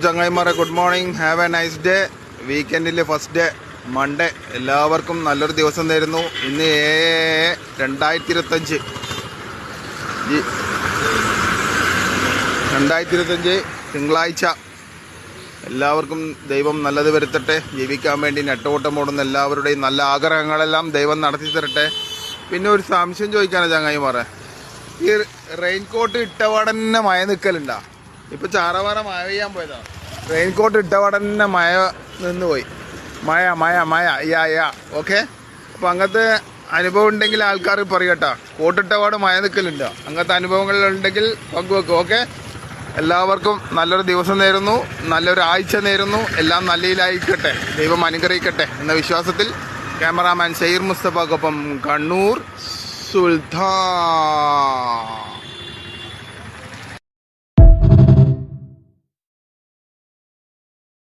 ചങ്ങായിമാരെ, good morning, have a nice day. വീക്കെൻഡിലെ first day Monday. എല്ലാവർക്കും നല്ലൊരു ദിവസം തരുന്നു. ഇന്ന് 2025 തിങ്കളാഴ്ച. എല്ലാവർക്കും ദൈവം നല്ലത് വരുത്തട്ടെ. ജീവിക്കാൻ വേണ്ടി നെട്ടോട്ടം ഓടുന്ന എല്ലാവരുടെയും നല്ല ആഗ്രഹങ്ങളെല്ലാം ദൈവം നടത്തി തരട്ടെ. പിന്നെ ഒരു സംശയം ചോദിക്കാനാണ് ചങ്ങായിമാരെ, ഈ റെയിൻകോട്ട് ഇട്ടപാടന്നെ മഴ നിൽക്കലുണ്ടാ? ഇപ്പം ചാറവാറ മഴ പെയ്യാൻ പോയതാ. റെയിൻകോട്ട് ഇട്ടപാടന്നെ മഴ നിന്നുപോയി. മഴ യാ ഓക്കെ. അപ്പം അങ്ങനത്തെ അനുഭവം ഉണ്ടെങ്കിൽ ആൾക്കാർ പറയട്ടാ. കോട്ടിട്ടപാട് മഴ നിൽക്കലുണ്ടോ? അങ്ങനത്തെ അനുഭവങ്ങളുണ്ടെങ്കിൽ പങ്കുവെക്കും. ഓക്കെ. എല്ലാവർക്കും നല്ലൊരു ദിവസം നേരുന്നു, നല്ലൊരു ആഴ്ച നേരുന്നു. എല്ലാം നല്ലതിലായിക്കട്ടെ, ദൈവം അനുഗ്രഹിക്കട്ടെ എന്ന വിശ്വാസത്തിൽ ക്യാമറാമാൻ ഷെയ്ർ മുസ്തഫക്കൊപ്പം കണ്ണൂർ സുൽത്താൻ.